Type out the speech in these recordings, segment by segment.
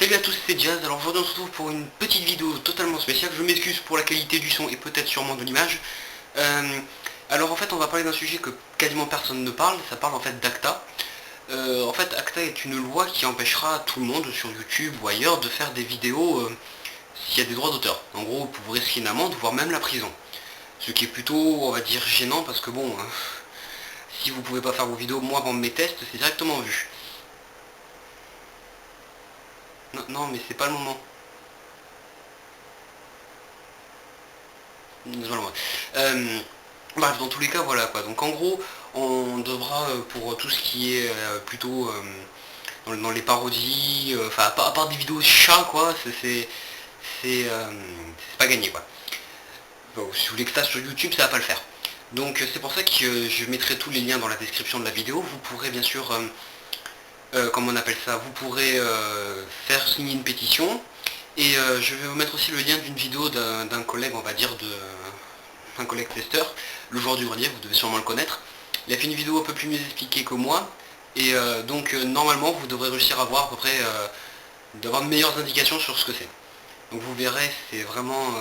Salut à tous, c'est Jazz. Alors aujourd'hui on se retrouve pour une petite vidéo totalement spéciale. Je m'excuse pour la qualité du son et peut-être sûrement de l'image. Euh, alors en fait on va parler d'un sujet que quasiment personne ne parle, ça parle en fait d'ACTA. En fait ACTA est une loi qui empêchera tout le monde sur YouTube ou ailleurs de faire des vidéos s'il y a des droits d'auteur. En gros vous risquez une amende, voire même la prison. Ce qui est plutôt, on va dire, gênant parce que bon, si vous pouvez pas faire vos vidéos, moi avant mes tests, c'est directement vu. Non, non mais c'est pas le moment. Voilà. Euh, Bref, dans tous les cas, voilà quoi. Donc en gros, on devra pour tout ce qui est plutôt dans les parodies, enfin à part des vidéos chats quoi, c'est pas gagné quoi. Bon, si vous voulez que ça sur YouTube, ça va pas le faire. Donc c'est pour ça que je mettrai tous les liens dans la description de la vidéo. Vous pourrez bien sûr, comment on appelle ça, vous pourrez faire signer une pétition. Et je vais vous mettre aussi le lien d'une vidéo d'un collègue, on va dire, un collègue testeur, le joueur du grenier, vous devez sûrement le connaître. Il a fait une vidéo un peu plus mieux expliquée que moi, et donc normalement vous devrez réussir à voir à peu près, d'avoir de meilleures indications sur ce que c'est. Donc vous verrez, c'est vraiment,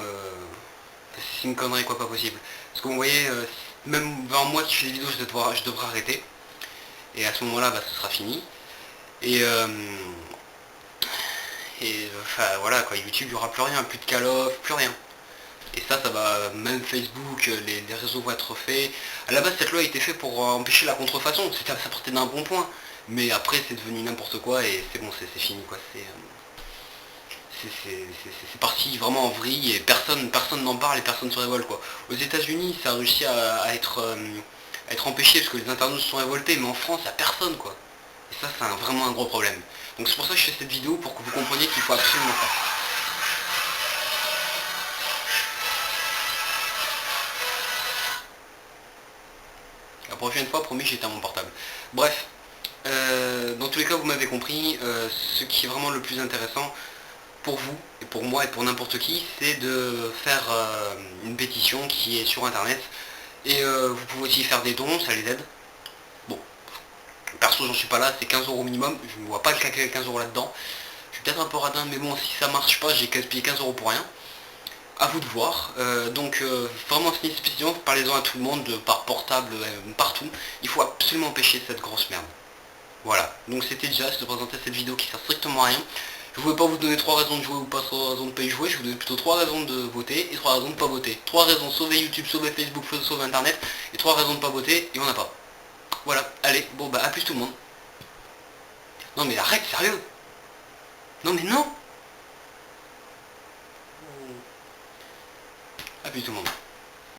c'est une connerie quoi, pas possible. Parce que vous voyez, même vers moi qui fais des vidéos, je devrais arrêter, et à ce moment-là, bah, ce sera fini. Et, enfin voilà quoi, YouTube, il n'y aura plus rien, plus de Call of, plus rien. Et ça va, même Facebook, les réseaux vont être faits. À la base, cette loi a été faite pour empêcher la contrefaçon, ça partait d'un bon point. Mais après, c'est devenu n'importe quoi et c'est bon, c'est fini quoi. C'est parti vraiment en vrille et personne n'en parle et personne ne se révolte quoi. Aux États-Unis, ça a réussi à être empêché parce que les internautes se sont révoltés, mais en France, il n'y a personne quoi. Et ça, c'est vraiment un gros problème. Donc c'est pour ça que je fais cette vidéo, pour que vous compreniez qu'il faut absolument faire. La prochaine fois, promis, j'éteins mon portable. Bref, dans tous les cas, vous m'avez compris, ce qui est vraiment le plus intéressant pour vous, et pour moi, et pour n'importe qui, c'est de faire une pétition qui est sur internet. Et vous pouvez aussi faire des dons, ça les aide. Bon, perso, j'en suis pas là, c'est 15 euros minimum, je ne vois pas le 15 euros là-dedans. Je suis peut-être un peu radin, mais bon, si ça marche pas, j'ai gaspillé 15 euros pour rien. À vous de voir. Donc vraiment spécifiquement, parlez-en à tout le monde, par portable, partout. Il faut absolument empêcher cette grosse merde. Voilà, donc c'était déjà de présenter cette vidéo qui sert strictement à rien. Je ne voulais pas vous donner 3 raisons de jouer ou pas 3 raisons de pas y jouer, je vous donnais plutôt 3 raisons de voter et 3 raisons de pas voter. 3 raisons, sauver YouTube, sauver Facebook, sauver Internet, et 3 raisons de pas voter, et on n'a pas. Voilà, allez, bon bah à plus tout le monde. Non mais arrête, sérieux. Non mais non. À plus tout le monde.